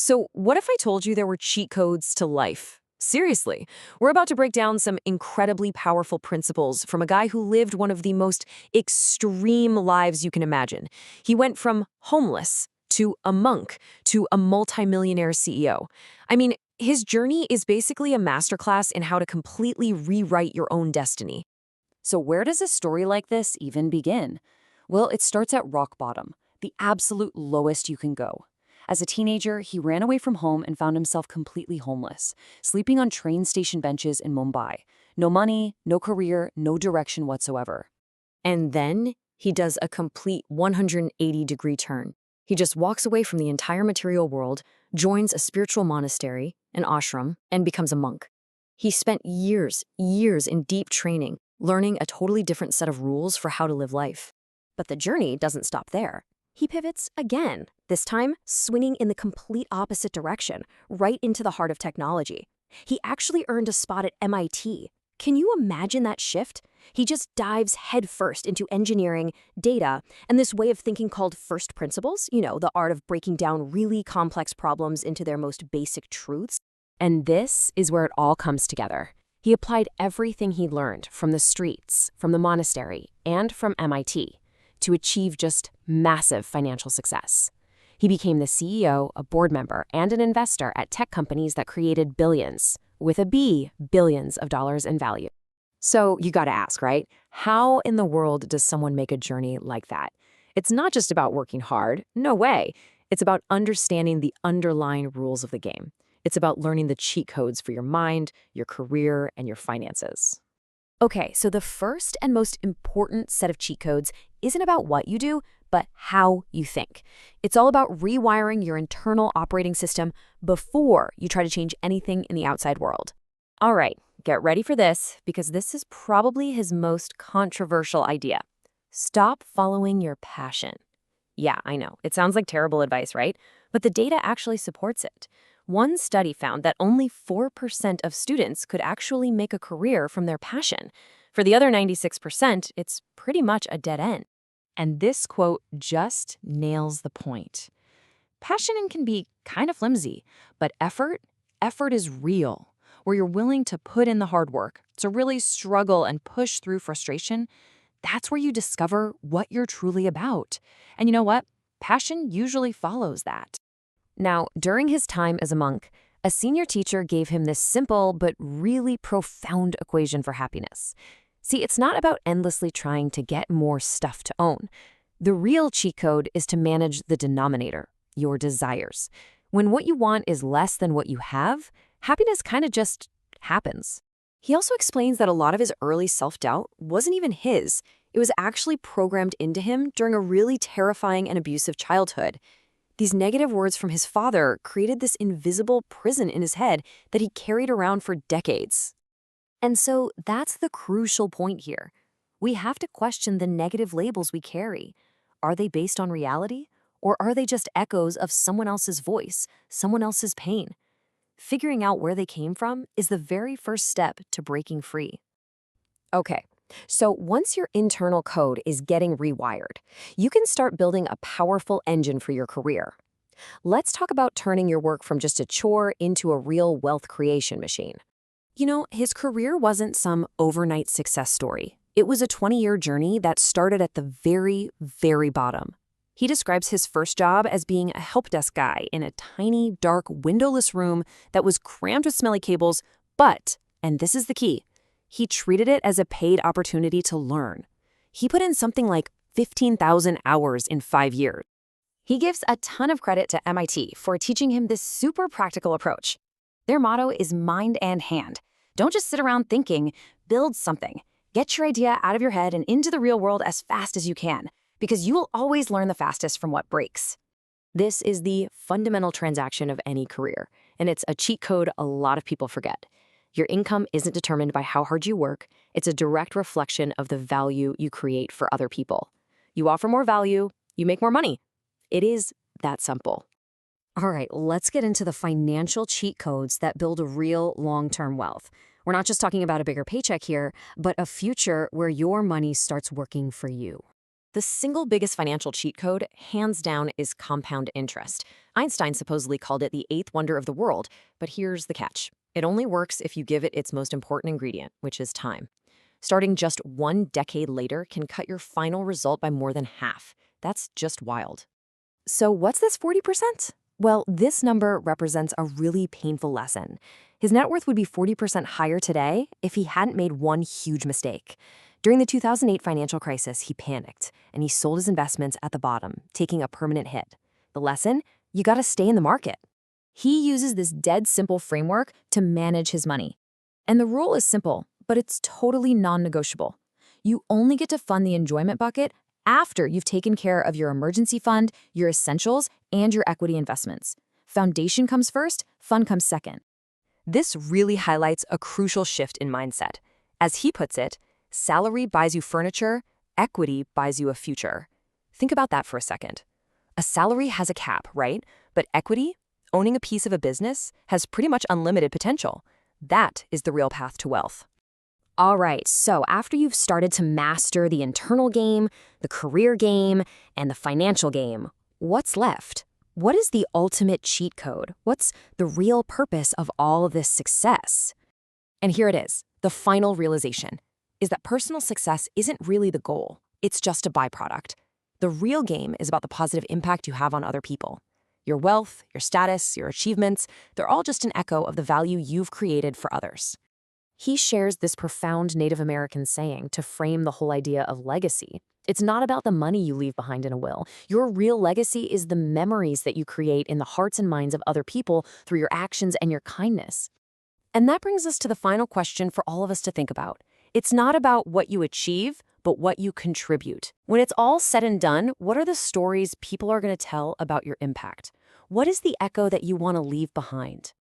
So, what if I told you there were cheat codes to life? Seriously, we're about to break down some incredibly powerful principles from a guy who lived one of the most extreme lives you can imagine. He went from homeless to a monk to a multi-millionaire CEO. I mean, his journey is basically a masterclass in how to completely rewrite your own destiny. So where does a story like this even begin? Well, it starts at rock bottom, the absolute lowest you can go. As a teenager, he ran away from home and found himself completely homeless, sleeping on train station benches in Mumbai. No money, no career, no direction whatsoever. And then he does a complete 180-degree turn. He just walks away from the entire material world, joins a spiritual monastery, an ashram, and becomes a monk. He spent years in deep training, learning a totally different set of rules for how to live life. But the journey doesn't stop there. He pivots again, this time swinging in the complete opposite direction, right into the heart of technology. He actually earned a spot at MIT. Can you imagine that shift? He just dives headfirst into engineering, data, and this way of thinking called first principles, the art of breaking down really complex problems into their most basic truths. And this is where it all comes together. He applied everything he learned from the streets, from the monastery, and from MIT to achieve just massive financial success. He became the CEO, a board member, and an investor at tech companies that created billions, with a B, billions of dollars in value. So you gotta ask, right? How in the world does someone make a journey like that? It's not just about working hard. No way. It's about understanding the underlying rules of the game. It's about learning the cheat codes for your mind, your career, and your finances. Okay, so the first and most important set of cheat codes isn't about what you do, but how you think. It's all about rewiring your internal operating system before you try to change anything in the outside world. All right, get ready for this, because this is probably his most controversial idea. Stop following your passion. Yeah, I know, it sounds like terrible advice, right? But the data actually supports it. One study found that only 4% of students could actually make a career from their passion. For the other 96%, it's pretty much a dead end. And this quote just nails the point. Passion can be kind of flimsy, but effort is real. Where you're willing to put in the hard work, to really struggle and push through frustration, that's where you discover what you're truly about. And you know what? Passion usually follows that. Now, during his time as a monk, a senior teacher gave him this simple but really profound equation for happiness. See, it's not about endlessly trying to get more stuff to own. The real cheat code is to manage the denominator, your desires. When what you want is less than what you have, happiness kind of just happens. He also explains that a lot of his early self-doubt wasn't even his. It was actually programmed into him during a really terrifying and abusive childhood. These negative words from his father created this invisible prison in his head that he carried around for decades. And so that's the crucial point here. We have to question the negative labels we carry. Are they based on reality? Or are they just echoes of someone else's voice, someone else's pain? Figuring out where they came from is the very first step to breaking free. Okay, so once your internal code is getting rewired, you can start building a powerful engine for your career. Let's talk about turning your work from just a chore into a real wealth creation machine. His career wasn't some overnight success story. It was a 20-year journey that started at the very, very bottom. He describes his first job as being a help desk guy in a tiny, dark, windowless room that was crammed with smelly cables, but, and this is the key, he treated it as a paid opportunity to learn. He put in something like 15,000 hours in 5 years. He gives a ton of credit to MIT for teaching him this super practical approach. Their motto is mind and hand. Don't just sit around thinking, build something. Get your idea out of your head and into the real world as fast as you can, because you will always learn the fastest from what breaks. This is the fundamental transaction of any career, and it's a cheat code a lot of people forget. Your income isn't determined by how hard you work. It's a direct reflection of the value you create for other people. You offer more value, you make more money. It is that simple. All right, let's get into the financial cheat codes that build real long-term wealth. We're not just talking about a bigger paycheck here, but a future where your money starts working for you. The single biggest financial cheat code, hands down, is compound interest. Einstein supposedly called it the eighth wonder of the world, but here's the catch. It only works if you give it its most important ingredient, which is time. Starting just 1 decade later can cut your final result by more than half. That's just wild. So what's this 40%? Well, this number represents a really painful lesson. His net worth would be 40% higher today if he hadn't made one huge mistake. During the 2008 financial crisis, he panicked, and he sold his investments at the bottom, taking a permanent hit. The lesson? You gotta stay in the market. He uses this dead simple framework to manage his money. And the rule is simple, but it's totally non-negotiable. You only get to fund the enjoyment bucket after you've taken care of your emergency fund, your essentials, and your equity investments. Foundation comes first, fun comes second. This really highlights a crucial shift in mindset. As he puts it, salary buys you furniture, equity buys you a future. Think about that for a second. A salary has a cap, right? But equity, owning a piece of a business, has pretty much unlimited potential. That is the real path to wealth. All right, so after you've started to master the internal game, the career game, and the financial game, what's left? What is the ultimate cheat code? What's the real purpose of all of this success? And here it is, the final realization, is that personal success isn't really the goal. It's just a byproduct. The real game is about the positive impact you have on other people. Your wealth, your status, your achievements, they're all just an echo of the value you've created for others. He shares this profound Native American saying to frame the whole idea of legacy. It's not about the money you leave behind in a will. Your real legacy is the memories that you create in the hearts and minds of other people through your actions and your kindness. And that brings us to the final question for all of us to think about. It's not about what you achieve, but what you contribute. When it's all said and done, what are the stories people are going to tell about your impact? What is the echo that you want to leave behind?